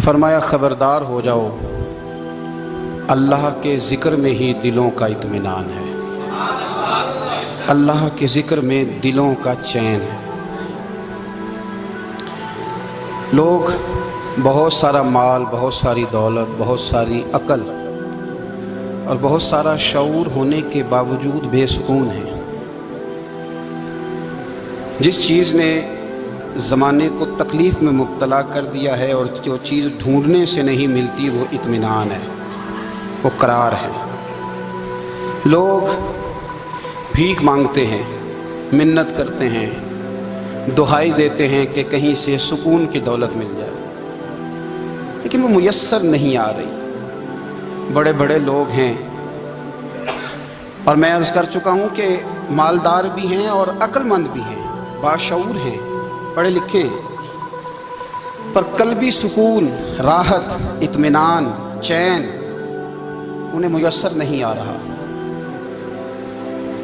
फरमाया खबरदार हो जाओ, अल्लाह के ज़िक्र में ही दिलों का इत्मीनान है, अल्लाह के ज़िक्र में दिलों का चैन है। लोग बहुत सारा माल, बहुत सारी दौलत, बहुत सारी अकल और बहुत सारा शऊर होने के बावजूद बेसुकून हैं। जिस चीज़ ने ज़माने को तकलीफ़ में मुब्तला कर दिया है और जो चीज़ ढूंढने से नहीं मिलती वो इत्मीनान है, वो करार है। लोग भीख मांगते हैं, मिन्नत करते हैं, दुहाई देते हैं कि कहीं से सुकून की दौलत मिल जाए, लेकिन वो मुयस्सर नहीं आ रही। बड़े बड़े लोग हैं और मैं अर्ज़ कर चुका हूँ कि मालदार भी हैं और अक्लमंद भी हैं, बाशऊर हैं, पढ़े लिखे हैं, पर कल्बी सुकून, राहत, इत्मीनान, चैन उन्हें मुयस्सर नहीं आ रहा।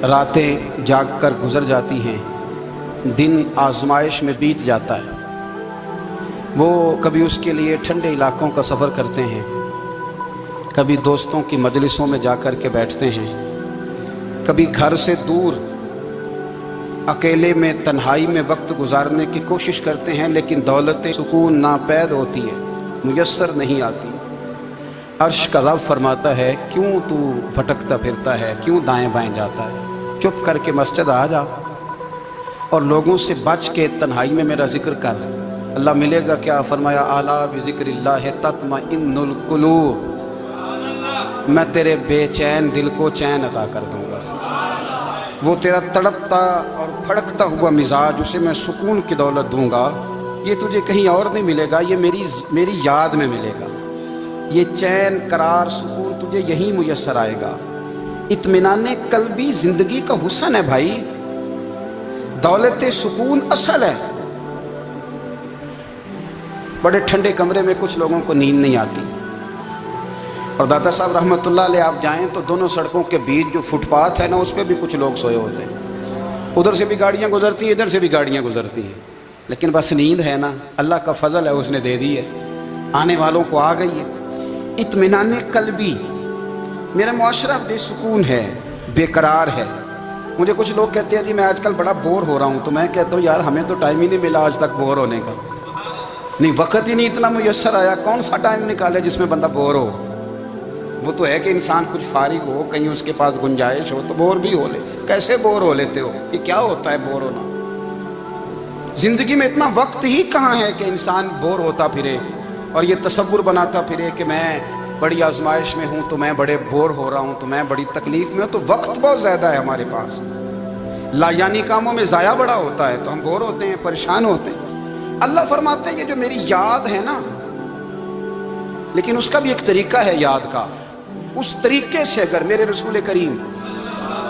रातें जाग कर गुजर जाती हैं, दिन आजमाइश में बीत जाता है। वो कभी उसके लिए ठंडे इलाकों का सफ़र करते हैं, कभी दोस्तों की मजलिसों में जाकर के बैठते हैं, कभी घर से दूर अकेले में तन्हाई में वक्त गुजारने की कोशिश करते हैं, लेकिन दौलत सुकून नापैद होती है, मुयस्सर नहीं आती। अर्श का रब फरमाता है, क्यों तू भटकता फिरता है, क्यों दाएं बाएं जाता है, चुप करके मस्जिद आ जा और लोगों से बच के तन्हाई में मेरा जिक्र कर। अल्लाह मिलेगा क्या? फरमाया, आला बिज़िक्रिल्लाह तत्मइन्नुल कुलूब, मैं तेरे बेचैन दिल को चैन अता कर दूंगा। वो तेरा तड़पता और फड़कता हुआ मिजाज, उसे मैं सुकून की दौलत दूंगा। ये तुझे कहीं और नहीं मिलेगा, ये मेरी याद में मिलेगा। ये चैन, करार, सुकून तुझे यहीं मुयस्सर आएगा। इत्मीनान कल्बी जिंदगी का हुस्न है भाई, दौलत सुकून असल है। बड़े ठंडे कमरे में कुछ लोगों को नींद नहीं आती, और दादा साहब रहमतुल्लाह अलैह आप जाएं तो दोनों सड़कों के बीच जो फुटपाथ है ना, उस पर भी कुछ लोग सोए होते हैं। उधर से भी गाड़ियां गुजरती हैं, इधर से भी गाड़ियां गुजरती हैं, लेकिन बस नींद है ना, अल्लाह का फजल है, उसने दे दी है, आने वालों को आ गई है। इत्मीनान कल्बी, मेरा मुआशरा बेसुकून है, बेकरार है। मुझे कुछ लोग कहते हैं जी मैं आजकल बड़ा बोर हो रहा हूँ, तो मैं कहता हूँ यार हमें तो टाइम ही नहीं मिला आज तक बोर होने का, नहीं वक्त ही नहीं इतना मुयस्सर आया। कौन सा टाइम निकाले जिसमें बंदा बोर हो? वो तो है कि इंसान कुछ फारिग हो, कहीं उसके पास गुंजाइश हो तो बोर भी हो ले। कैसे बोर हो लेते हो? ये क्या होता है बोर होना? जिंदगी में इतना वक्त ही कहाँ है कि इंसान बोर होता फिरे और ये तसव्वुर बनाता फिरे कि मैं बड़ी आजमाइश में हूँ, तो मैं बड़े बोर हो रहा हूँ, तो मैं बड़ी तकलीफ में हूँ। तो वक्त बहुत ज़्यादा है हमारे पास, लायानी कामों में ज़ाया बड़ा होता है, तो हम बोर होते हैं, परेशान होते हैं। अल्लाह फरमाते हैं ये जो मेरी याद है ना, लेकिन उसका भी एक तरीका है याद का। उस तरीके से अगर मेरे रसूल करीम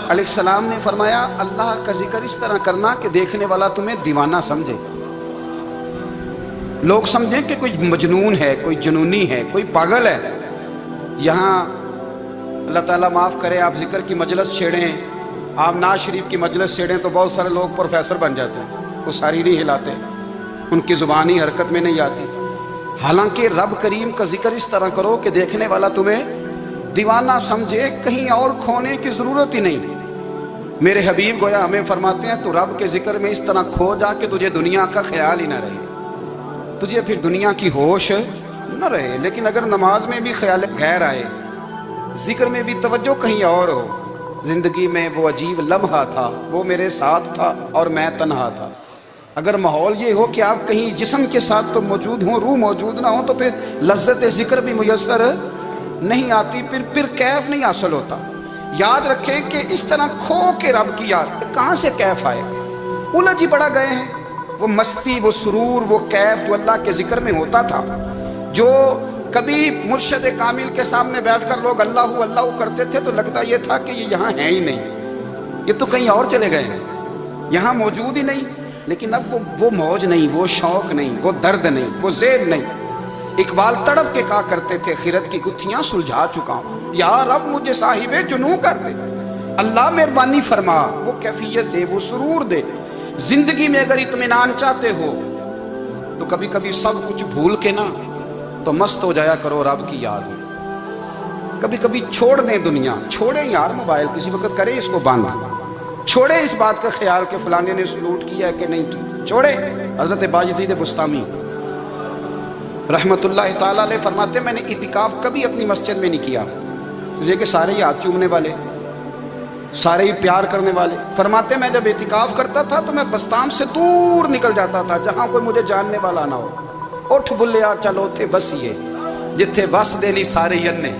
अलैहिस्सलाम ने फरमाया, अल्लाह का जिक्र इस तरह करना कि देखने वाला तुम्हें दीवाना समझे, लोग समझें कि कोई मजनून है, कोई जुनूनी है, कोई पागल है। यहाँ अल्लाह ताला माफ़ करे, आप जिक्र की मजलिस छेड़ें, आप नाज शरीफ की मजलिस छेड़ें तो बहुत सारे लोग प्रोफेसर बन जाते हैं, वो सारी नहीं हिलाते, उनकी ज़ुबान ही हरकत में नहीं आती। हालांकि रब करीम का जिक्र इस तरह करो कि देखने वाला तुम्हें दीवाना समझे, कहीं और खोने की ज़रूरत ही नहीं। मेरे हबीब गोया हमें फरमाते हैं, तो रब के जिक्र में इस तरह खो जा कि तुझे दुनिया का ख्याल ही ना रहे, तुझे फिर दुनिया की होश न रहे। लेकिन अगर नमाज में भी ख्याल गैर आए, जिक्र में भी तवज्जो कहीं और हो, ज़िंदगी में वो अजीब लम्हा था, वो मेरे साथ था और मैं तन्हा था। अगर माहौल ये हो कि आप कहीं जिस्म के साथ तो मौजूद हों, रूह मौजूद ना हो, तो फिर लज्जत जिक्र भी मुयस्सर नहीं आती, फिर कैफ नहीं हासिल होता। याद रखें कि इस तरह खो के रब की याद कहाँ से कैफ आए? उलझ ही पड़ा गए हैं। वो मस्ती, वो सुरूर, वो कैफ जो अल्लाह के जिक्र में होता था, जो कभी मुर्शिद कामिल के सामने बैठकर लोग अल्लाह अल्लाह करते थे तो लगता ये था कि ये यहाँ है ही नहीं, ये तो कहीं और चले गए हैं, यहाँ मौजूद ही नहीं। लेकिन अब वो मौज नहीं, वो शौक नहीं, वो दर्द नहीं, वो ज़ेल नहीं। इकबाल तड़प के कहा करते थे, खिरत की गुत्थियां सुलझा चुका हूं, यार अब मुझे साहिबे जुनू कर दे, अल्लाह मेहरबानी फरमा, वो कैफियत दे, वो सुरूर दे। जिंदगी में अगर इत्मीनान चाहते हो तो कभी कभी सब कुछ भूल के ना تو مست ہو جایا کرو رب کی یاد میں. کبھی کبھی چھوڑ دیں دنیا، چھوڑیں یار موبائل، کسی وقت کریں اس کو بند، چھوڑیں اس بات کا خیال کہ فلانے نے سلوٹ کیا ہے کہ نہیں کی، چھوڑیں. حضرت باجزید بستامی رحمت اللہ تعالیٰ علیہ فرماتے میں نے اعتکاف کبھی اپنی مسجد میں نہیں کیا، یہ کہ سارے ہی ہاتھ چومنے والے، سارے ہی پیار کرنے والے. فرماتے میں جب اعتکاف کرتا تھا تو میں بستان سے دور نکل جاتا تھا جہاں کوئی مجھے جاننے والا نہ ہو. اٹھ بلیا چلو تھے بسیے جتھے بس دے نہیں سارے ینے،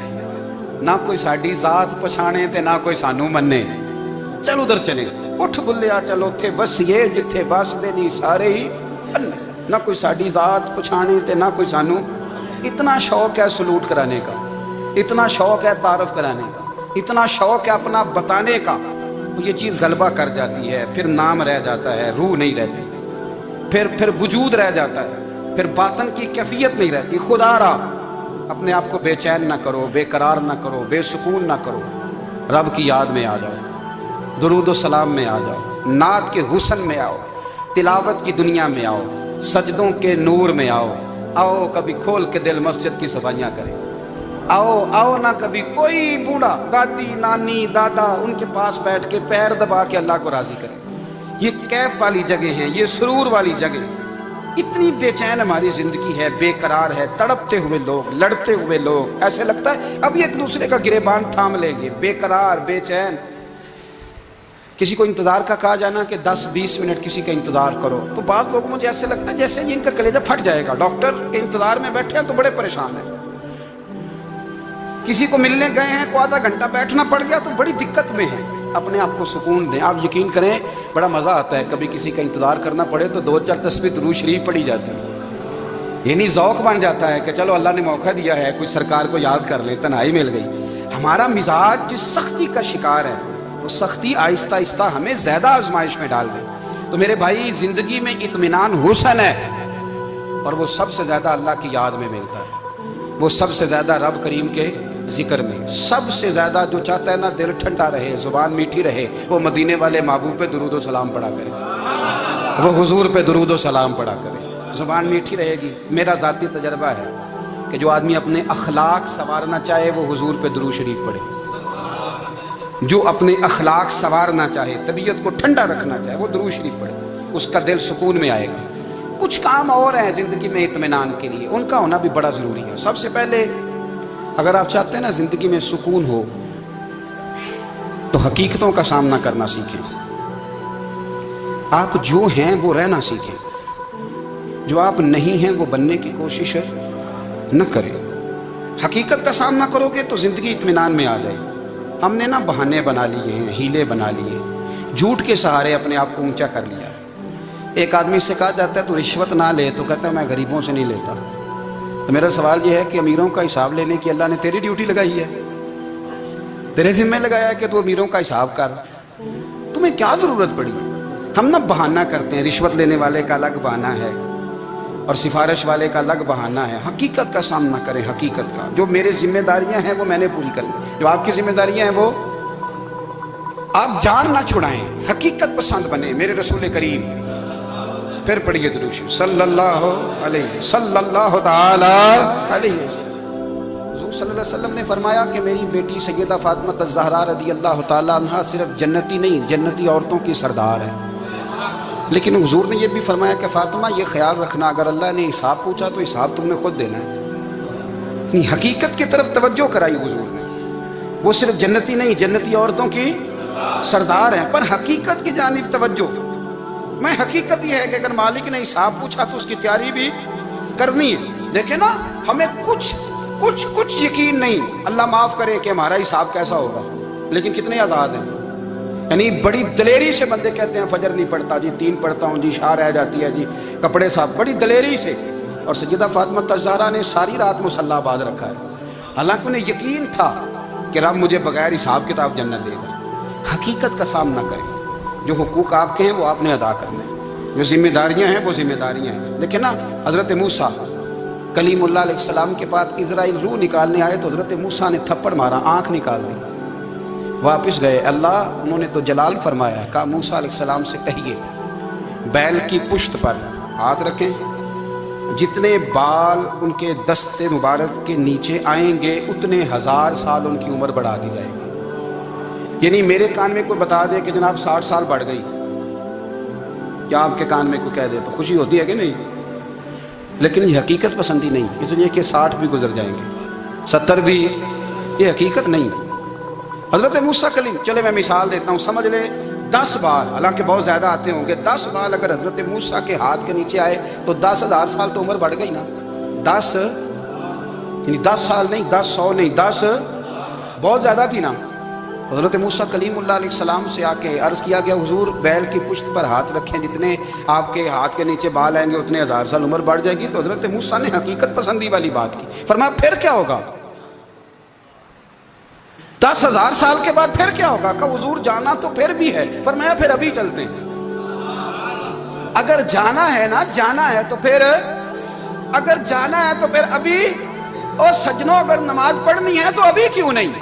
نہ کوئی ساڈی ذات پچھانے تے نہ کوئی سانو مننے، چل ادھر چلے. اٹھ بلیا چلو تھے بسیے جتھے بس دے نہیں سارے ہی ینے، نہ کوئی ساڈی ذات پچھانے تے نہ کوئی سانو. اتنا شوق ہے سلوٹ کرانے کا، اتنا شوق ہے تعارف کرانے کا، اتنا شوق ہے اپنا بتانے کا، تو یہ چیز غلبہ کر جاتی ہے. پھر نام رہ جاتا ہے، روح نہیں رہتی، پھر وجود رہ جاتا ہے، پھر باطن کی کیفیت نہیں رہتی. خدا را اپنے آپ کو بے چین نہ کرو، بے قرار نہ کرو، بے سکون نہ کرو. رب کی یاد میں آ جاؤ، درود و سلام میں آ جاؤ، نعت کے حسن میں آؤ، تلاوت کی دنیا میں آؤ، سجدوں کے نور میں آؤ. آؤ کبھی کھول کے دل مسجد کی صفائیاں کریں. آؤ نہ کبھی کوئی بوڑھا، دادی، نانی، دادا ان کے پاس بیٹھ کے پیر دبا کے اللہ کو راضی کریں. یہ کیف والی جگہ ہیں، یہ سرور والی جگہ. اتنی بے چین ہماری زندگی ہے، بے قرار ہے، تڑپتے ہوئے لوگ، لڑتے ہوئے لوگ، ایسے لگتا ہے اب ایک دوسرے کا گریبان تھام لیں گے. بے قرار، بے چین. کسی کو انتظار کا کہا جانا کہ 10-20 منٹ کسی کا انتظار کرو، تو بعض لوگ مجھے ایسے لگتا ہے جیسے ان کا کلیجہ پھٹ جائے گا. ڈاکٹر کے انتظار میں بیٹھے ہیں تو بڑے پریشان ہیں. کسی کو ملنے گئے ہیں کو آدھا گھنٹہ بیٹھنا پڑ گیا تو بڑی دقت میں ہے. اپنے آپ کو سکون دیں. آپ یقین کریں بڑا مزہ آتا ہے کبھی کسی کا انتظار کرنا پڑے تو 2-4 تسبیح درود شریف پڑھی جاتی ہے. یعنی ذوق بن جاتا ہے کہ چلو اللہ نے موقع دیا ہے، کوئی سرکار کو یاد کر لیں، تنہائی مل گئی. ہمارا مزاج جس سختی کا شکار ہے وہ سختی آہستہ آہستہ ہمیں زیادہ آزمائش میں ڈال دے. تو میرے بھائی زندگی میں اطمینان حسن ہے، اور وہ سب سے زیادہ اللہ کی یاد میں ملتا ہے، وہ سب سے زیادہ رب کریم کے ذکر میں. سب سے زیادہ جو چاہتا ہے نا دل ٹھنڈا رہے، زبان میٹھی رہے، وہ مدینے والے محبوب پہ درود و سلام پڑھا کرے، وہ حضور پہ درود و سلام پڑھا کرے. زبان میٹھی رہے گی. میرا ذاتی تجربہ ہے کہ جو آدمی اپنے اخلاق سنوارنا چاہے وہ حضور پہ درود شریف پڑھے. جو اپنے اخلاق سنوارنا چاہے، طبیعت کو ٹھنڈا رکھنا چاہے، وہ درود شریف پڑھے، اس کا دل سکون میں آئے گا. کچھ کام اور ہیں زندگی میں اطمینان کے لیے، ان کا ہونا بھی بڑا ضروری ہے. سب سے پہلے اگر آپ چاہتے ہیں نا زندگی میں سکون ہو تو حقیقتوں کا سامنا کرنا سیکھیں. آپ جو ہیں وہ رہنا سیکھیں، جو آپ نہیں ہیں وہ بننے کی کوشش نہ کریں. حقیقت کا سامنا کرو گے تو زندگی اطمینان میں آ جائے. ہم نے نا بہانے بنا لیے ہیں، ہیلے بنا لیے، جھوٹ کے سہارے اپنے آپ کو اونچا کر لیا. ایک آدمی سے کہا جاتا ہے تو رشوت نہ لے، تو کہتا ہے میں غریبوں سے نہیں لیتا. تو میرا سوال یہ ہے کہ امیروں کا حساب لینے کی اللہ نے تیری ڈیوٹی لگائی ہے، تیرے ذمہ لگایا ہے کہ تو امیروں کا حساب کر. تمہیں کیا ضرورت پڑی؟ ہم نا بہانہ کرتے ہیں. رشوت لینے والے کا الگ بہانہ ہے اور سفارش والے کا الگ بہانہ ہے. حقیقت کا سامنا کریں. حقیقت کا جو میرے ذمہ داریاں ہیں وہ میں نے پوری کرنی، جو آپ کی ذمہ داریاں ہیں وہ آپ جان نہ چھڑائیں. حقیقت پسند بنے. میرے رسول کریم پھر پڑھیے درود شریف صلی اللہ تعالی علیہ وسلم. حضور صلی اللہ علیہ وسلم نے فرمایا کہ میری بیٹی سیدہ فاطمہ الزہرا رضی اللہ تعالی عنہا صرف جنتی نہیں، جنتی عورتوں کی سردار ہے. لیکن حضور نے یہ بھی فرمایا کہ فاطمہ یہ خیال رکھنا اگر اللہ نے حساب پوچھا تو حساب تم نے خود دینا ہے. حقیقت کی طرف توجہ کرائی حضور نے. وہ صرف جنتی نہیں، جنتی عورتوں کی سردار ہیں، پر حقیقت کی جانب توجہ. میں حقیقت یہ ہے کہ اگر مالک نے حساب پوچھا تو اس کی تیاری بھی کرنی ہے. دیکھیں نا ہمیں کچھ یقین نہیں، اللہ معاف کرے کہ ہمارا حساب کیسا ہوگا، لیکن کتنے آزاد ہیں. یعنی بڑی دلیری سے بندے کہتے ہیں فجر نہیں پڑھتا جی، 3 پڑھتا ہوں جی، شاہ رہ جاتی ہے جی، کپڑے صاحب، بڑی دلیری سے. اور سیدہ فاطمہ الزہرا نے ساری رات مصلی آباد رکھا ہے، حالانکہ انہیں یقین تھا کہ رب مجھے بغیر حساب کتاب جنت دے گا. حقیقت کا سامنا کریں. جو حقوق آپ کے ہیں وہ آپ نے ادا کرنے، جو ذمہ داریاں ہیں وہ ذمہ داریاں ہیں. دیکھیں نا حضرت موسیٰ کلیم اللہ علیہ السلام کے پاس اسرائیل روح نکالنے آئے تو حضرت موسیٰ نے تھپڑ مارا، آنکھ نکال دی. واپس گئے. اللہ انہوں نے تو جلال فرمایا، کہا موسیٰ علیہ السلام سے کہیے بیل کی پشت پر ہاتھ رکھیں جتنے بال ان کے دست مبارک کے نیچے آئیں گے اتنے 1000 سال ان کی عمر بڑھا دی جائے گی۔ یعنی میرے کان میں کوئی بتا دے کہ جناب 60 سال بڑھ گئی، یا آپ کے کان میں کوئی کہہ دے تو خوشی ہوتی ہے کہ نہیں؟ لیکن یہ حقیقت پسندی نہیں، اس لیے کہ 60 بھی گزر جائیں گے، 70 بھی، یہ حقیقت نہیں۔ حضرت موسیٰ کلیم، چلے میں مثال دیتا ہوں، سمجھ لیں 10 بال، حالانکہ بہت زیادہ آتے ہوں گے، 10 بال اگر حضرت موسیٰ کے ہاتھ کے نیچے آئے تو 10,000 سال تو عمر بڑھ گئی نا۔ 10 یعنی 10 سال نہیں، 10 100 نہیں، 10 بہت زیادہ تھی نا۔ حضرت موسیٰ کلیم اللہ علیہ السلام سے آ کے عرض کیا گیا حضور بیل کی پشت پر ہاتھ رکھیں، جتنے آپ کے ہاتھ کے نیچے بال آئیں گے اتنے 1000 سال عمر بڑھ جائے گی۔ تو حضرت موسیٰ نے حقیقت پسندی والی بات کی، فرمایا پھر کیا ہوگا؟ 10,000 سال کے بعد پھر کیا ہوگا؟ کہ حضور جانا تو پھر بھی ہے، فرمایا پھر ابھی چلتے ہیں۔ اگر جانا ہے نا، جانا ہے تو پھر، اگر جانا ہے تو پھر ابھی، اور سجنوں اگر نماز پڑھنی ہے تو ابھی کیوں نہیں؟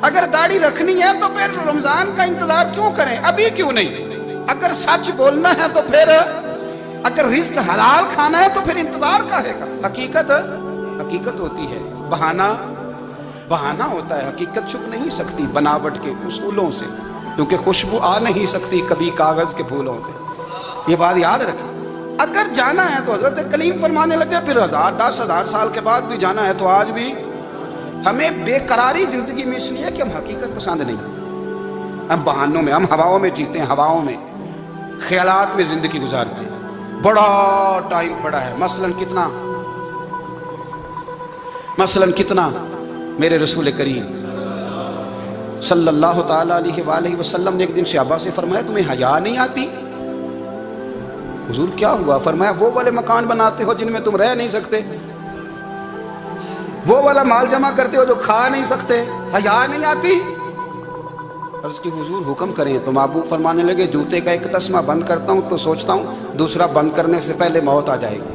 اگر داڑھی رکھنی ہے تو پھر رمضان کا انتظار کیوں کریں؟ ابھی کیوں نہیں؟ اگر سچ بولنا ہے تو پھر، اگر رزق حلال کھانا ہے تو پھر انتظار کا ہے۔ حقیقت حقیقت ہوتی ہے، بہانہ ہوتا ہے، حقیقت چھپ نہیں سکتی بناوٹ کے اصولوں سے، کیونکہ خوشبو آ نہیں سکتی کبھی کاغذ کے پھولوں سے، یہ بات یاد رکھیں۔ اگر جانا ہے تو حضرت کلیم فرمانے لگے پھر 10,000 سال کے بعد بھی جانا ہے تو آج بھی ہمیں بے قراری زندگی میں اس لیے کہ ہم حقیقت پسند نہیں، ہم بہانوں میں، ہم ہواؤں میں جیتے ہیں، ہواؤں میں، خیالات میں زندگی گزارتے ہیں۔ بڑا ٹائم پڑا ہے، مثلاً کتنا میرے رسول کریم صلی اللہ تعالیٰ علیہ وآلہ وسلم نے ایک دن صحابہ سے فرمایا تمہیں حیا نہیں آتی؟ حضور کیا ہوا؟ فرمایا وہ والے مکان بناتے ہو جن میں تم رہ نہیں سکتے، وہ والا مال جمع کرتے ہو جو کھا نہیں سکتے، حیا نہیں آتی؟ عرض کی حضور حکم کریں تو محبوب فرمانے لگے جوتے کا ایک تسمہ بند کرتا ہوں تو سوچتا ہوں دوسرا بند کرنے سے پہلے موت آ جائے گی،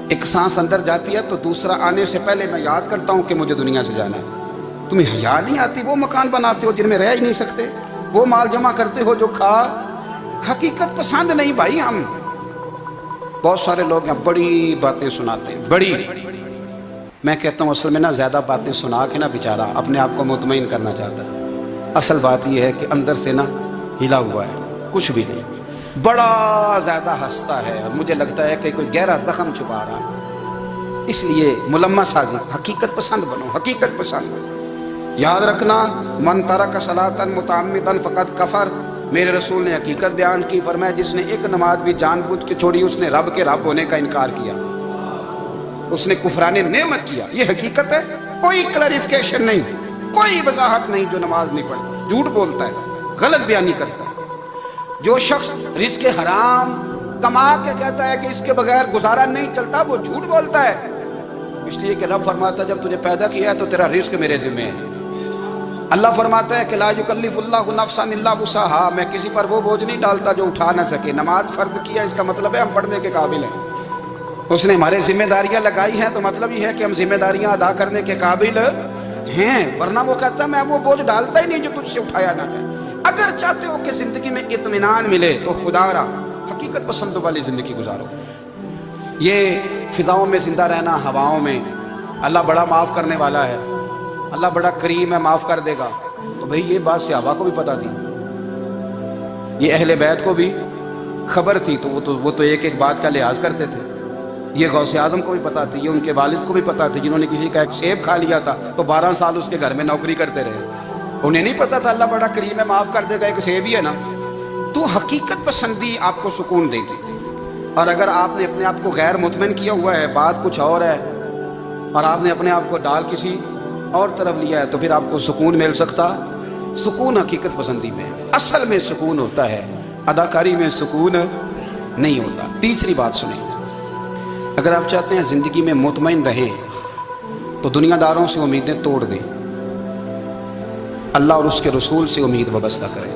ایک سانس اندر جاتی ہے تو دوسرا آنے سے پہلے میں یاد کرتا ہوں کہ مجھے دنیا سے جانا ہے۔ تمہیں حیا نہیں آتی؟ وہ مکان بناتے ہو جن میں رہ ہی نہیں سکتے، وہ مال جمع کرتے ہو جو کھا، حقیقت پسند نہیں بھائی ہم۔ بہت سارے لوگ ہیں بڑی باتیں سناتے ہیں، بڑی، میں کہتا ہوں اصل میں نا زیادہ باتیں سنا کے نا بیچارہ اپنے آپ کو مطمئن کرنا چاہتا ہے، اصل بات یہ ہے کہ اندر سے نا ہلا ہوا ہے، کچھ بھی نہیں، بڑا زیادہ ہنستا ہے، مجھے لگتا ہے کہ کوئی گہرا زخم چھپا رہا ہے، اس لیے ملمہ سازی۔ حقیقت پسند بنو، حقیقت پسند۔ یاد رکھنا من ترک صلاۃ متعمدا فقد کفر، میرے رسول نے حقیقت بیان کی، فرمایا جس نے ایک نماز بھی جان بوجھ کے چھوڑی اس نے رب کے رب ہونے کا انکار کیا، اس نے کفران نعمت کیا۔ یہ حقیقت ہے، کوئی کلیریفیکیشن نہیں، کوئی وضاحت نہیں۔ جو نماز نہیں پڑھتا جھوٹ بولتا ہے، غلط بیانی کرتا ہے۔ جو شخص رزق حرام کما کے کہتا ہے کہ اس کے بغیر گزارا نہیں چلتا، وہ جھوٹ بولتا ہے، اس لیے کہ رب فرماتا ہے جب تجھے پیدا کیا ہے تو تیرا رزق میرے ذمہ ہے۔ اللہ فرماتا ہے کہ لا یکلف اللہ نفسا الا وسعها، میں کسی پر وہ بوجھ نہیں ڈالتا جو اٹھا نہ سکے۔ نماز فرض کیا اس کا مطلب ہے ہم پڑھنے کے قابل ہیں، اس نے ہمارے ذمہ داریاں لگائی ہیں تو مطلب یہ ہے کہ ہم ذمہ داریاں ادا کرنے کے قابل ہیں، ورنہ وہ کہتا ہے میں وہ بوجھ ڈالتا ہی نہیں جو تجھ سے اٹھایا نہ جائے۔ اگر چاہتے ہو کہ زندگی میں اطمینان ملے تو خدا را حقیقت پسند والی زندگی گزارو۔ یہ فضاؤں میں زندہ رہنا، ہواؤں میں، اللہ بڑا معاف کرنے والا ہے، اللہ بڑا کریم ہے، معاف کر دے گا، تو بھئی یہ بات صحابہ کو بھی پتا تھی، یہ اہل بیت کو بھی خبر تھی، تو وہ تو ایک ایک بات کا لحاظ کرتے تھے۔ یہ غوث اعظم کو بھی پتا تھی، یہ ان کے والد کو بھی پتا تھی، جنہوں نے کسی کا ایک سیب کھا لیا تھا تو 12 سال اس کے گھر میں نوکری کرتے رہے، انہیں نہیں پتا تھا اللہ بڑا کریم ہے، معاف کر دے گا، ایک سیب ہی ہے نا۔ تو حقیقت پسندی آپ کو سکون دے گی، اور اگر آپ نے اپنے آپ کو غیر مطمئن کیا ہوا ہے، بات کچھ اور ہے، اور آپ نے اپنے آپ کو ڈال کسی اور طرف لیا ہے، تو پھر آپ کو سکون مل سکتا؟ سکون حقیقت پسندی میں، اصل میں سکون ہوتا ہے، اداکاری میں سکون نہیں ہوتا۔ تیسری بات سنیں، اگر آپ چاہتے ہیں زندگی میں مطمئن رہیں تو دنیا داروں سے امیدیں توڑ دیں، اللہ اور اس کے رسول سے امید وابستہ کریں،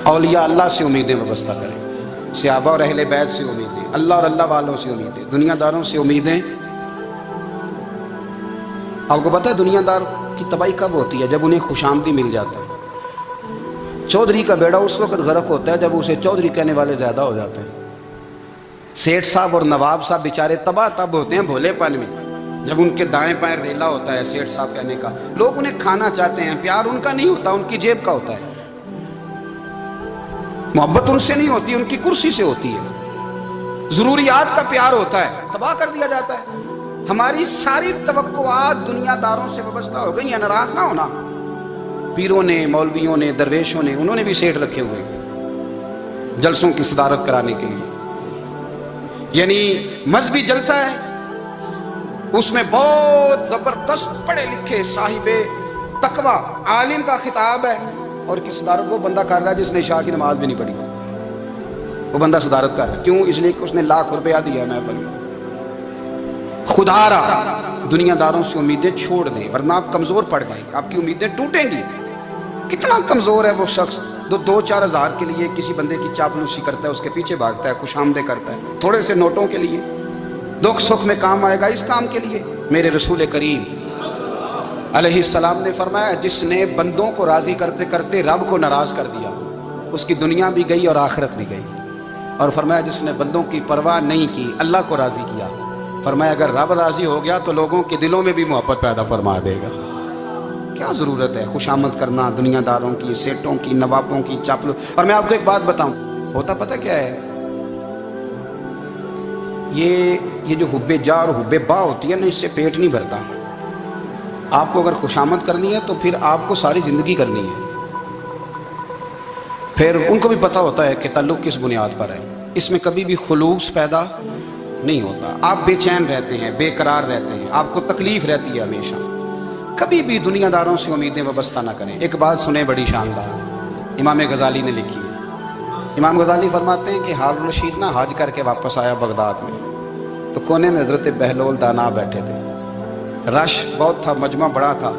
اولیاء اللہ سے امیدیں وابستہ کریں، صحابہ اور اہل بیت سے امیدیں، اللہ اور اللہ والوں سے امیدیں، دنیا داروں سے امیدیں۔ آپ کو پتہ ہے دنیا دار کی تباہی کب ہوتی ہے؟ جب انہیں خوش آمدی مل جاتا ہے۔ چودھری کا بیڑا اس وقت غرق ہوتا ہے جب اسے چودھری کہنے والے زیادہ ہو جاتے ہیں۔ सेठ साहब और नवाब साहब बेचारे तबाह तब होते हैं भोलेपन में, जब उनके दाएं बाएं रेला होता है सेठ साहब कहने का। लोग उन्हें खाना चाहते हैं, प्यार उनका नहीं होता, उनकी जेब का होता है। मोहब्बत उनसे नहीं होती, उनकी कुर्सी से होती है। जरूरियात का प्यार होता है, तबाह कर दिया जाता है। हमारी सारी तवक्कुआत दुनियादारों से वाबस्ता हो गई है। नाराज ना होना, पीरों ने, मौलवियों ने, दरवेशों ने, उन्होंने भी सेठ रखे हुए हैं जलसों की सदारत कराने के लिए। यानी मजहबी जलसा है, उसमें बहुत जबरदस्त पढ़े लिखे साहिबे तकवा आलिम का खिताब है, और की सदारत वो बंदा कर रहा है जिसने इशा की नमाज भी नहीं पढ़ी, वो बंदा सदारत कर रहा है। क्यों? इसलिए कि उसने लाख रुपया दिया महफिल में। खुदारा दुनियादारों से उम्मीदें छोड़ दें, वरना आप कमजोर पड़ गए, आपकी उम्मीदें टूटेंगी। कितना कमजोर है वो शख्स जो 2-4 हज़ार के लिए किसी बंदे की चापलूसी करता है, उसके पीछे भागता है, खुशामदे करता है, थोड़े से नोटों के लिए। दुख सुख में काम आएगा इस काम के लिए। मेरे रसूल करीम अलैहिस्सलाम ने फरमाया, जिसने बंदों को राजी करते करते रब को नाराज कर दिया, उसकी दुनिया भी गई और आखिरत भी गई। और फरमाया, जिसने बंदों की परवाह नहीं की, अल्लाह को राजी किया, फरमाया अगर रब राजी हो गया तो लोगों के दिलों में भी मोहब्बत पैदा फरमा देगा। क्या ज़रूरत है खुशामद करना दुनियादारों की, सेठों की, नवाबों की, चापलू। और मैं आपको एक बात बताऊं, होता पता क्या है, ये जो हुब्बे जा और हुब्बे बा होती है ना, इससे पेट नहीं भरता। आपको अगर खुशामद करनी है तो फिर आपको सारी ज़िंदगी करनी है। फिर उनको भी पता होता है कि ताल्लुक़ किस बुनियाद पर है, इसमें कभी भी खुलूस पैदा नहीं होता। आप बेचैन रहते हैं, बेकरार रहते हैं, आपको तकलीफ़ रहती है हमेशा। कभी भी दुनियादारों से उम्मीदें वाबस्ता ना करें। एक बात सुने बड़ी शानदार, इमाम गज़ाली ने लिखी है। इमाम गज़ाली फरमाते हैं कि हारून रशीद ना हज करके वापस आया बगदाद में, तो कोने में हज़रत बहलोल दाना बैठे थे। रश बहुत था, मजमा बड़ा था।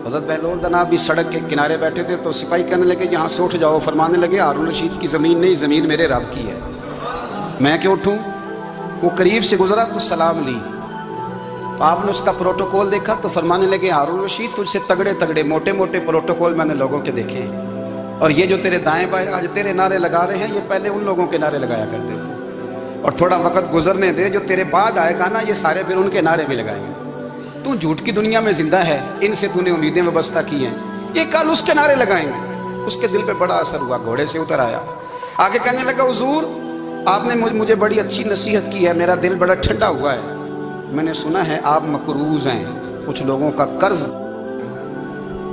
हज़रत बहलोल दाना भी सड़क के किनारे बैठे थे, तो सिपाही कहने लगे यहाँ से उठ जाओ। फरमाने लगे, हारून रशीद की ज़मीन नहीं, ज़मीन मेरे रब की है, मैं क्यों उठूँ? वो करीब से गुजरा तो सलाम ली, तो आपने उसका प्रोटोकॉल देखा तो फरमाने लगे, हारून रशीद तुझसे तगड़े तगड़े मोटे मोटे प्रोटोकॉल मैंने लोगों के देखे हैं, और ये जो तेरे दाएं बाएं आज तेरे नारे लगा रहे हैं, ये पहले उन लोगों के नारे लगाया करते थे। और थोड़ा वक्त गुजरने दे, जो तेरे बाद आएगा ना, ये सारे फिर उनके नारे भी लगाएंगे। तू झूठ की दुनिया में जिंदा है, इनसे तूने उम्मीदें वाबस्ता की हैं, ये कल उसके नारे लगाएंगे। उसके दिल पे बड़ा असर हुआ, घोड़े से उतर आया, आगे कहने लगा, हुजूर आपने मुझे बड़ी अच्छी नसीहत की है, मेरा दिल बड़ा ठंडा हुआ है। मैंने सुना है आप मकरूज हैं, कुछ लोगों का कर्ज,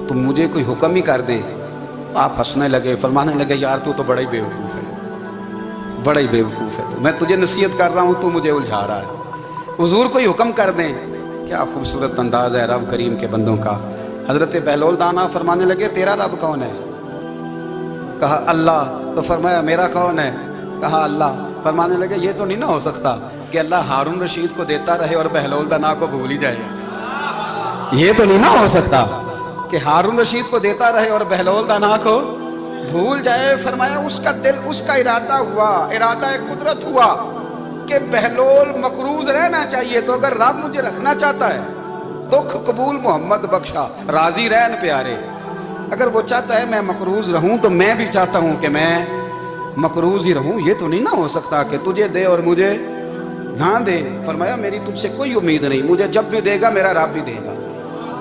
तो मुझे कोई हुक्म ही कर दें। आप हंसने लगे, फरमाने लगे, यार तू तो बड़ा ही बेवकूफ़ है, बड़ा ही बेवकूफ़ है, तो मैं तुझे नसीहत कर रहा हूँ, तू मुझे उलझा रहा है। हुजूर कोई हुक्म कर दें। क्या खूबसूरत अंदाज है रब करीम के बंदों का। हज़रत बहलोल दाना फरमाने लगे, तेरा रब कौन है? कहा अल्लाह। तो फरमाया मेरा कौन है? कहा अल्लाह। फरमाने लगे, ये तो नहीं ना हो सकता कि अल्लाह हारून रशीद को देता रहे और बहलोल दाना को भूल ही जाए। ये तो नहीं ना हो सकता कि हारून रशीद को देता रहे और बहलोल दाना को भूल जाए। फरमाया उसका दिल, उसका इरादा हुआ, इरादा एक कुदरत हुआ कि बहलोल मकरूज रहना चाहिए। तो अगर रब मुझे रखना चाहता है, दुख कबूल मोहम्मद बख्शा, राजी रहन प्यारे, अगर वो चाहता है मैं मकरूज रहूं, तो मैं भी चाहता हूं कि मैं मकरूज ही रहूं। ये तो नहीं ना हो सकता कि तुझे दे और मुझे ना दे। फरमाया मेरी तुझसे कोई उम्मीद नहीं, मुझे जब भी देगा मेरा रब भी देगा,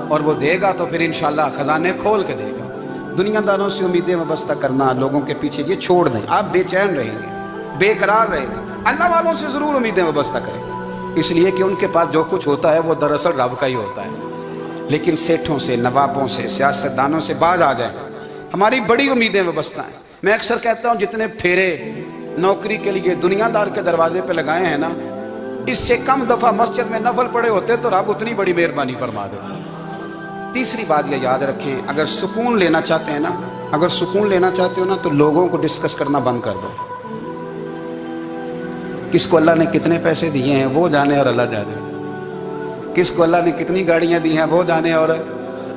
और वो देगा तो फिर इंशाल्लाह खजाने खोल के देगा। दुनियादारों से उम्मीदें वाबस्ता करना, लोगों के पीछे, ये छोड़ दें। आप बेचैन रहेंगे, बेकरार रहेंगे। अल्लाह वालों से ज़रूर उम्मीदें वाबस्ता करें, इसलिए कि उनके पास जो कुछ होता है वो दरअसल रब का ही होता है। लेकिन सेठों से, नवाबों से, सियासतदानों से बाज आ जाए, हमारी बड़ी उम्मीदें वाबस्ता हैं। मैं अक्सर कहता हूँ, जितने फेरे नौकरी के लिए दुनियादार के दरवाजे पे लगाए हैं ना, इससे कम दफ़ा मस्जिद में नफल पड़े होते तो रब उतनी बड़ी मेहरबानी फरमा देता। तीसरी बात ये याद रखें, अगर सुकून लेना चाहते हैं ना, अगर सुकून लेना चाहते हो ना, तो लोगों को डिस्कस करना बंद कर दो। किसको अल्लाह ने कितने पैसे दिए हैं वो जाने और अल्लाह जाने, किसको अल्लाह ने कितनी गाड़ियां दी हैं वो जाने, और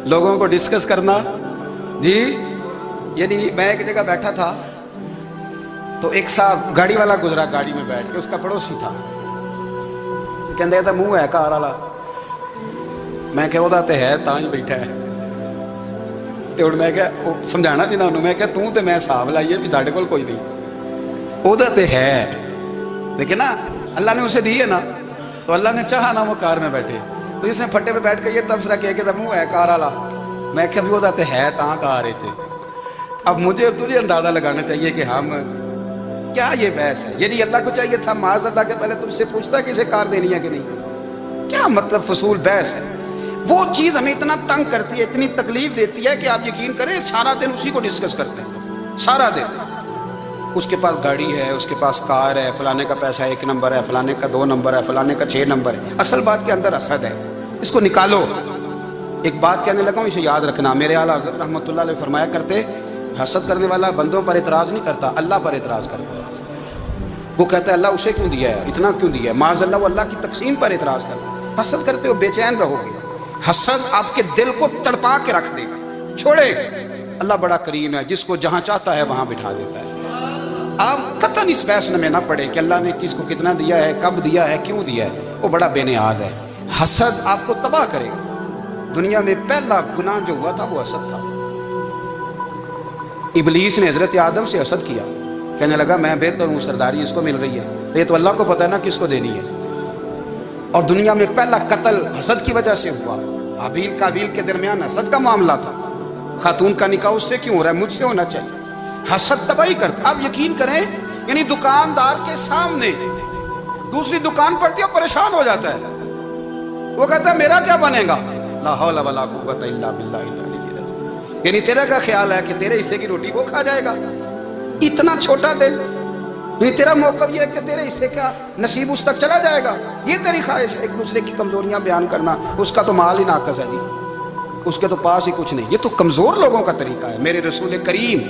लोगों को डिस्कस करना जी। यानी मैं एक जगह बैठा था, तो एक साहब गाड़ी वाला गुजरा, गाड़ी में बैठ के, उसका पड़ोसी था, कहते था मुँह है कार वाला। मैं क्या ਉਹਦਾ ਤੇ ਹੈ ਤਾਂ ਹੀ ਬੈਠਾ ਹੈ। ਤੇ ਹੁਣ ਮੈਂ ਕਿਹਾ ਉਹ ਸਮਝਾਣਾ ਸੀ ਨਾ ਉਹਨੂੰ, ਮੈਂ ਕਿਹਾ ਤੂੰ ਤੇ ਮੈਂ ਹਿਸਾਬ ਲਾਈਏ ਵੀ ਸਾਡੇ ਕੋਲ ਕੋਈ ਨਹੀਂ, ਉਹਦਾ ਤੇ ਹੈ دیکھیں نا اللہ نے اسے دی ہے نا, تو اللہ نے چاہا نا وہ کار میں بیٹھے, تو اس نے پھٹے پہ بیٹھ کے یہ تبصرہ کیا کہ منہ ہے کار والا, میں کہ بھی وہ داتے ہے تاں کار ہے. اب مجھے اور تجھے اندازہ لگانا چاہیے کہ ہم کیا یہ بحث ہے. یعنی اللہ کو چاہیے تھا معاذ اللہ کے پہلے تم سے پوچھتا کہ اسے کار دینی ہے کہ نہیں. کیا مطلب فضول بحث ہے. وہ چیز ہمیں اتنا تنگ کرتی ہے, اتنی تکلیف دیتی ہے کہ آپ یقین کریں سارا دن اسی کو ڈسکس کرتے ہیں سارا دن. اس کے پاس گاڑی ہے, اس کے پاس کار ہے, فلانے کا پیسہ 1 نمبر ہے, فلانے کا 2 نمبر ہے, فلانے کا 6 نمبر ہے. اصل بات کے اندر حسد ہے, اس کو نکالو. ایک بات کہنے لگا ہوں, اسے یاد رکھنا. میرے اعلیٰ حضرت رحمۃ اللہ علیہ فرمایا کرتے, حسد کرنے والا بندوں پر اعتراض نہیں کرتا, اللہ پر اعتراض کرتا ہے. وہ کہتا ہے اللہ اسے کیوں دیا ہے, اتنا کیوں دیا ہے, معاذ اللہ وہ اللہ کی تقسیم پر اعتراض کرتا ہے. حسد کرتے ہو بے چین رہو گے. حسد آپ کے دل کو تڑپا کے رکھ دے گا. چھوڑے, اللہ بڑا کریم ہے, جس کو جہاں چاہتا ہے وہاں بٹھا دیتا ہے. آپ قطعاً اس فیصلے میں نہ پڑے کہ اللہ نے کس کو کتنا دیا ہے, کب دیا ہے, کیوں دیا ہے. وہ بڑا بے نیاز ہے. حسد آپ کو تباہ کرے گا. دنیا میں پہلا گناہ جو ہوا تھا وہ حسد تھا. ابلیس نے حضرت آدم سے حسد کیا, کہنے لگا میں بہتر ہوں, سرداری اس کو مل رہی ہے, یہ تو اللہ کو پتہ ہے نا کس کو دینی ہے. اور دنیا میں پہلا قتل حسد کی وجہ سے ہوا. حابیل قابیل کے درمیان حسد کا معاملہ تھا. خاتون کا نکاح اس سے کیوں ہو رہا ہے, مجھ سے ہونا چاہیے. حسد تباہی کرتا. اب یقین کریں, یعنی دکاندار کے سامنے دوسری دکان پڑتی ہے, پریشان ہو جاتا ہے. وہ کہتا ہے میرا کیا بنے گا, لا حول ولا قوت الا باللہ العلی العظیم. یعنی تیرا کا خیال ہے کہ تیرے حصے کی روٹی وہ کھا جائے گا. اتنا چھوٹا دل. نہیں, تیرا موقف یہ ہے کہ تیرے حصے کا نصیب اس تک چلا جائے گا. یہ تیری خواہش ہے ایک دوسرے کی کمزوریاں بیان کرنا. اس کا تو مال ہی ناقص ہے جی, اس کے تو پاس ہی کچھ نہیں. یہ تو کمزور لوگوں کا طریقہ ہے. میرے رسول کریم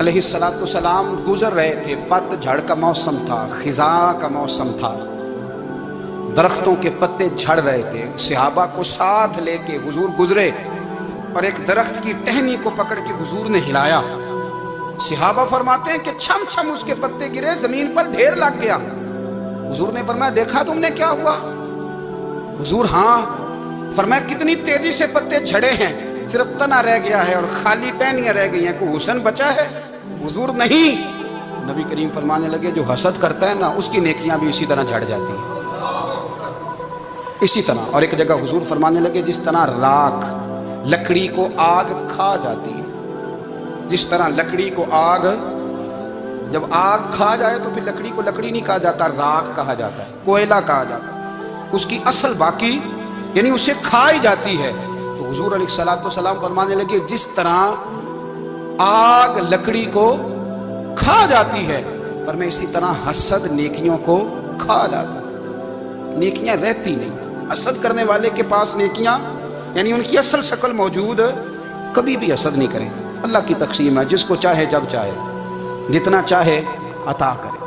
علیہ السلام گزر رہے تھے, پت جھڑ کا موسم تھا, خزاں کا موسم تھا, درختوں کے پتے جھڑ رہے تھے. صحابہ کو ساتھ لے کے حضور گزرے اور ایک درخت کی ٹہنی کو پکڑ کے حضور نے ہلایا. صحابہ فرماتے ہیں کہ چھم چھم اس کے پتے گرے, زمین پر ڈھیر لگ گیا. حضور نے فرمایا دیکھا تم نے کیا ہوا. حضور ہاں. فرمایا کتنی تیزی سے پتے جھڑے ہیں, صرف تنا رہ گیا ہے اور خالی ٹہنیاں رہ گئی ہیں, کوئی حسن بچا ہے. حضور نہیں. نبی کریم فرمانے لگے جو حسد کرتا ہے نا اس کی نیکیاں بھی اسی طرح جھڑ جاتی ہیں, اسی طرح. اور ایک جگہ حضور فرمانے لگے جس طرح راکھ لکڑی کو آگ کھا جاتی ہے, جس طرح لکڑی کو آگ, جب آگ کھا جائے تو پھر لکڑی کو لکڑی نہیں کہا جاتا, راکھ کہا جاتا ہے, کوئلہ کہا جاتا ہے. اس کی اصل باقی یعنی اسے کھائی جاتی ہے. تو حضور علیہ السلام فرمانے لگے جس طرح آگ لکڑی کو کھا جاتی ہے, پر میں اسی طرح حسد نیکیوں کو کھا جاتا ہے. نیکیاں رہتی نہیں. حسد کرنے والے کے پاس نیکیاں یعنی ان کی اصل شکل موجود, کبھی بھی حسد نہیں کرے. اللہ کی تقسیم ہے, جس کو چاہے جب چاہے جتنا چاہے عطا کرے.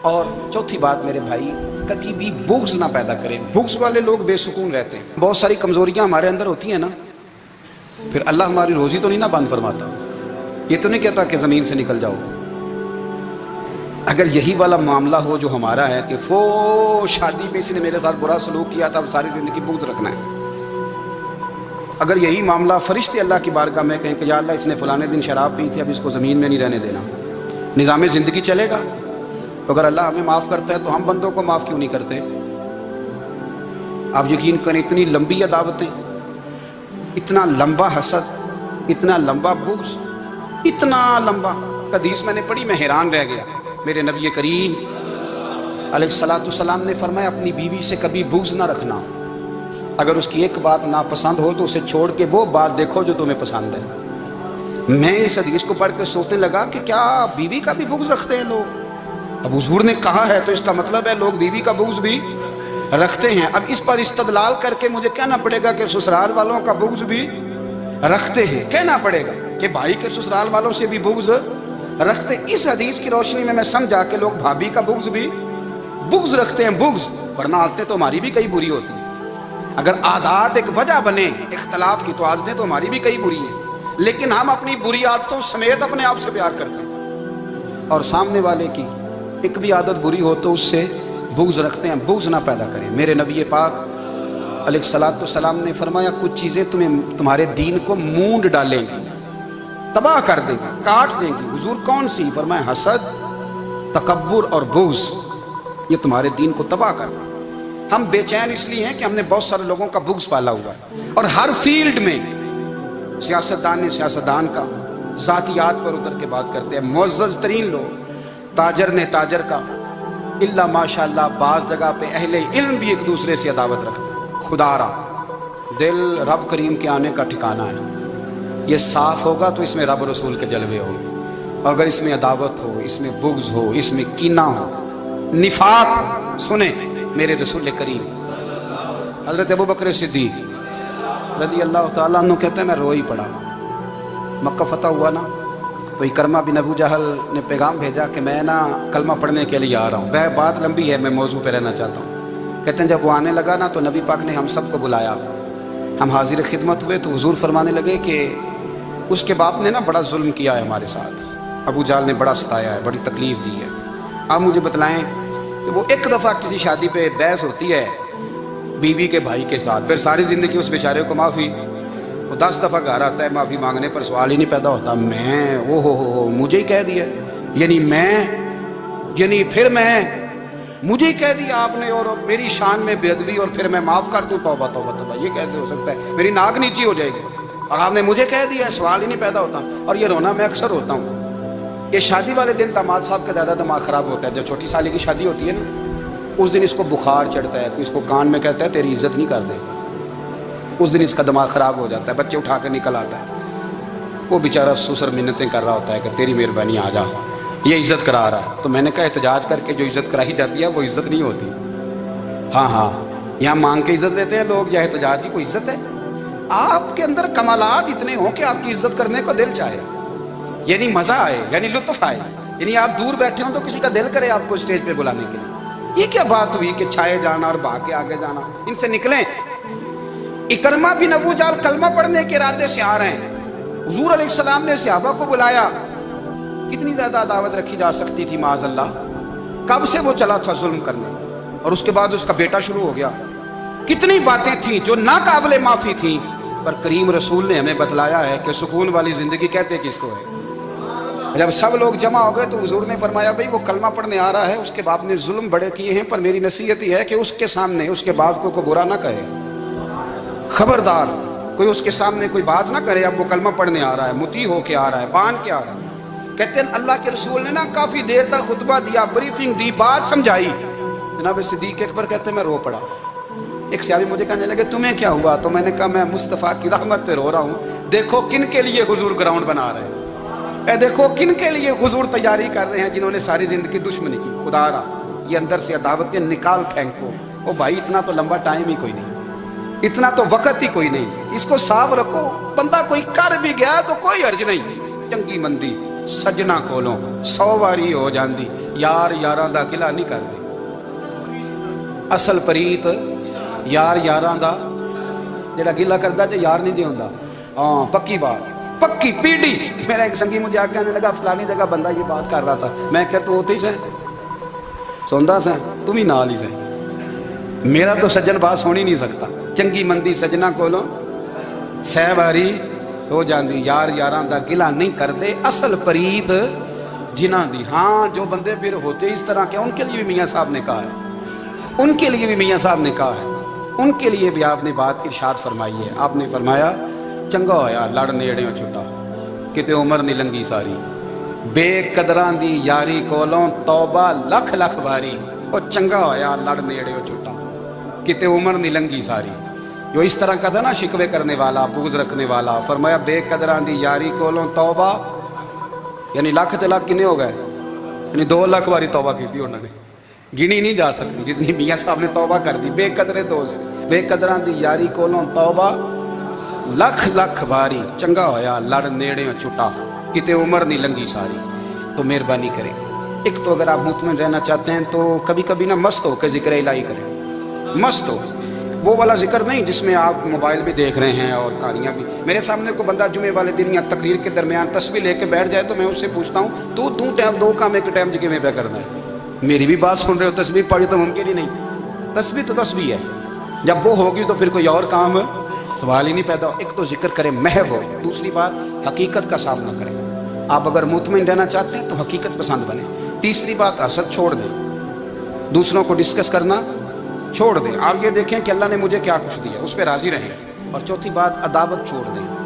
اور چوتھی بات میرے بھائی, کبھی بھی بغض نہ پیدا کریں. بغض والے لوگ بے سکون رہتے ہیں. بہت ساری کمزوریاں ہمارے اندر ہوتی ہیں نا, پھر اللہ ہماری روزی تو نہیں نہ بند فرماتا. یہ تو نہیں کہتا کہ زمین سے نکل جاؤ. اگر یہی والا معاملہ ہو جو ہمارا ہے کہ فو شادی میں اس نے میرے ساتھ برا سلوک کیا تھا, اب ساری زندگی بغض رکھنا ہے. اگر یہی معاملہ فرشتے اللہ کی بارگاہ میں کہیں کہ یا اللہ اس نے فلانے دن شراب پی تھی, اب اس کو زمین میں نہیں رہنے دینا, نظام زندگی چلے گا. تو اگر اللہ ہمیں معاف کرتا ہے تو ہم بندوں کو معاف کیوں نہیں کرتے. آپ یقین کریں اتنی لمبی عداوتیں, اتنا لمبا حسد, اتنا لمبا بغض, اتنا لمبا. حدیث میں نے پڑھی, میں حیران رہ گیا. میرے نبی کریم علیہ السلام نے فرمایا اپنی بیوی سے کبھی بغض نہ رکھنا. اگر اس کی ایک بات ناپسند ہو تو اسے چھوڑ کے وہ بات دیکھو جو تمہیں پسند ہے. میں اس حدیث کو پڑھ کے سوچنے لگا کہ کیا بیوی کا بھی بغض رکھتے ہیں لوگ. اب حضور نے کہا ہے تو اس کا مطلب ہے لوگ بیوی کا بغض بھی رکھتے ہیں. اب اس پر استدلال کر کے مجھے کہنا پڑے گا کہ سسرال والوں کا بغض بھی رکھتے ہیں. کہنا پڑے گا کہ بھائی کے سسرال والوں سے بھی بغض رکھتے. اس حدیث کی روشنی میں سمجھا کہ لوگ بھابھی کا بغض رکھتے ہیں. بغض, ورنہ عادتیں تو ہماری بھی کئی بری ہوتی ہیں. اگر عادات ایک وجہ بنے اختلاف کی تو عادتیں تو ہماری بھی کئی بری ہیں, لیکن ہم اپنی بری عادتوں سمیت اپنے آپ سے پیار کرتے ہیں. اور سامنے والے کی ایک بھی عادت بری ہو تو اس سے بغض رکھتے ہیں. بغض نہ پیدا کریں. میرے نبی پاک علیہ السلام نے فرمایا کچھ چیزیں تمہارے دین کو مونڈ ڈالیں گی, تباہ کر دیں گی, کاٹ دیں گی. حضور کون سی؟ فرمایا حسد, तकब्बुर और बुग़्ज़, ये तुम्हारे दीन को तबाह करना। हम बेचैन इसलिए हैं कि हमने बहुत सारे लोगों का बुग़्ज़ पाला हुआ है, और हर फील्ड में सियासतदान ने सियासतदान का, ज़ातियात पर उतर के बात करते हैं, मुअज़्ज़ज़ तरीन लोग, ताजर ने ताजर का, इल्ला माशाअल्लाह बाज़ जगह पे अहले इल्म भी एक दूसरे से अदावत रखते हैं। खुदारा दिल रब करीम के आने का ठिकाना है। ये साफ़ होगा तो इसमें रब रसूल के जलवे होंगे, अगर इसमें अदावत हो, इसमें बुग़्ज़ हो, इसमें कीना हो, निफाक, सुने मेरे रसूल करीम हज़रत अबू बकर सिद्दीक़ रज़ी अल्लाह ताला अन्हु कहते हैं मैं रो ही पड़ा। मक्का फ़तह हुआ ना, तो इकरमा बिन अबू जहल ने पैगाम भेजा कि मैं ना कलमा पढ़ने के लिए आ रहा हूँ। वह बात लंबी है, मैं मौजू पे रहना चाहता हूँ। कहते हैं जब वो आने लगा ना, तो नबी पाक ने हम सबको बुलाया, हम हाजिर खिदमत हुए, तो हुजूर फरमाने लगे कि उसके बाप ने ना बड़ा जुल्म किया है हमारे साथ, अबू जहल ने बड़ा सताया है, बड़ी तकलीफ़ दी है। आप मुझे बतलाएं कि वो एक दफ़ा किसी शादी पे बहस होती है बीवी के भाई के साथ, फिर सारी ज़िंदगी उस बेचारे को माफ़ी, वो 10 दफ़ा घर आता है, माफ़ी मांगने पर सवाल ही नहीं पैदा होता। मैं ओ हो मुझे ही कह दिया, यानी मैं, यानी फिर मैं, मुझे ही कह दिया आपने, और मेरी शान में बेअदबी, और फिर मैं माफ़ कर दूँ? तौबा तौबा तौबा, ये कैसे हो सकता है? मेरी नाक नीची हो जाएगी, और आपने मुझे कह दिया, सवाल ही नहीं पैदा होता। और ये रोना मैं अक्सर होता हूँ। ये शादी वाले दिन दामाद साहब का ज़्यादा दिमाग ख़राब होता है। जब छोटी साली की शादी होती है ना, उस दिन इसको बुखार चढ़ता है, इसको कान में कहता है तेरी इज्जत नहीं कर दे, उस दिन इसका दिमाग ख़राब हो जाता है, बच्चे उठा कर निकल आता है। वो बेचारा सुसर मिन्नतें कर रहा होता है कि तेरी मेहरबानी आ जा, ये इज़्ज़त करा रहा है। तो मैंने कहा एहतजाज करके जो इज़्ज़त कराई जाती है वो इज़्ज़त नहीं होती। हाँ हाँ, यहाँ मांग के इज़्ज़त लेते हैं लोग, या एहतजाज की कोई इज़्ज़त है? आपके अंदर कमालात इतने हों कि आपकी इज़्ज़त करने को दिल चाहे, यानी मज़ा आए, यानी लुत्फ़ आए, यानी आप दूर बैठे हों तो किसी का दिल करे आपको स्टेज पे बुलाने के लिए। ये क्या बात हुई कि छाए जाना और भाग के आगे जाना? इनसे निकलें। इकरमा बिन अबू जहल कलमा पढ़ने के इरादे से आ रहे हैं, हुजूर अलैहिस्सलाम ने सहाबा को बुलाया। कितनी ज़्यादा दावत रखी जा सकती थी माज़अल्लाह? कब से वो चला था जुल्म करने, और उसके बाद उसका बेटा शुरू हो गया। कितनी बातें थी जो ना काबिल माफ़ी थी, पर करीम रसूल ने हमें बतलाया है कि सुकून वाली ज़िंदगी कहते किसको है। जब सब लोग जमा हो गए तो हुजूर ने फरमाया भाई वो कलमा पढ़ने आ रहा है, उसके बाप ने जुल्म बड़े किए हैं, पर मेरी नसीहत ही है कि उसके सामने उसके बाप को बुरा ना कहे, खबरदार कोई उसके सामने कोई बात ना करे। अब वो कलमा पढ़ने आ रहा है, मुती हो के आ रहा है, बांध के आ रहा है। कहते हैं अल्लाह के रसूल ने ना काफ़ी देर तक खुतबा दिया, ब्रीफिंग दी, बात समझाई। जनाब सिद्दीक़ अकबर कहते हैं मैं रो पड़ा। एक सहाबी मुझे कहने लगे तुम्हें क्या हुआ? तो मैंने कहा मैं मुस्तफ़ा की रहमत पे रो रहा हूँ। देखो किन के लिए हुजूर ग्राउंड बना रहे हैं, देखो किन के लिए हुजूर तैयारी कर रहे हैं, जिन्होंने सारी ज़िंदगी दुश्मनी की। खुदारा ये अंदर से अदावतें निकाल फेंको। ओ भाई इतना तो लंबा टाइम ही कोई नहीं, इतना तो वक्त ही कोई नहीं, इसको साफ रखो। बंदा कोई कर भी गया तो कोई अर्ज नहीं। चंगी मंदी सजना कोलों 100 वारी हो जाती, यार यारां दा गिला नहीं करदे। असल परीत यार यारां दा जेड़ा गिला करदा जे यार नहीं दे हुंदा। हाँ पक्की बात, पक्की पीढ़ी। मेरा एक संगी मुझे आके कहने लगा फलानी जगह बंदा ये बात कर रहा था। मैं क्या तो होते ही से सुनता से, तुम ही नाल ही से, मेरा तो सज्जन बात सुन ही नहीं सकता। चंगी मंदी सजना कोलों 100 वारी हो जाती, यार यारां दा गिला नहीं करते। असल परीत जिन्हां दी। हाँ जो बंदे फिर होते इस तरह के, उनके लिए भी मियाँ साहब ने कहा है, उनके लिए भी मियाँ साहब ने कहा है, उनके लिए भी आपने बात इरशाद फरमाई है। आपने फरमाया चंगा होया लड़ नेड़ियों छुटा, किते उम्र नहीं लंगी सारी, बेकदरां दी यारी कोलों तौबा लख लख बारी। और चंगा होया लड़ नेड़ियों छुटा, किते उम्र नहीं लंगी सारी। जो इस तरह का था ना शिकवे करने वाला, बुग़्ज़ रखने वाला, फरमाया बेकदरां दी यारी कोलों तौबा, यानी लख ते लख किन्ने हो गए, यानी 2 लाख बारी तौबा की थी उन्होंने, गिनी नहीं जा सकती जितनी मियाँ साहब ने तौबा कर दी। बेकदरे दोस्त बेकदरां दी यारी कोलों तौबा लख लख बारी, चंगा होया लड़ नेड़ियों छुटा, किते उम्र नहीं लंगी सारी। तो मेहरबानी करें, एक तो अगर आप मुतमईन रहना चाहते हैं तो कभी कभी ना मस्त हो के जिक्र इलाही करें। मस्त हो, वो वाला जिक्र नहीं जिसमें आप मोबाइल भी देख रहे हैं और कहानियाँ भी। मेरे सामने को बंदा जुमे वाले दिन या तकरीर के दरमियान तस्बीह लेके बैठ जाए तो मैं उससे पूछता हूँ तू टाइम 2 काम एक टाइम जिक्र में पे करना है। मेरी भी बात सुन रहे हो, तस्बीह पढ़ी तो मुमकिन ही नहीं। तस्बीह तो तस्बीह है, जब वो होगी तो फिर कोई और काम सवाल ही नहीं पैदा। एक तो जिक्र करें महव हो, दूसरी बात हकीकत का सामना करें। आप अगर मुतमईन रहना चाहते हैं तो हकीकत पसंद बने। تیسری بات حسد چھوڑ دیں، دوسروں کو ڈسکس کرنا چھوڑ دیں، آپ یہ دیکھیں کہ اللہ نے مجھے کیا کچھ دیا، اس پہ راضی رہیں۔ اور چوتھی بات عداوت چھوڑ دیں،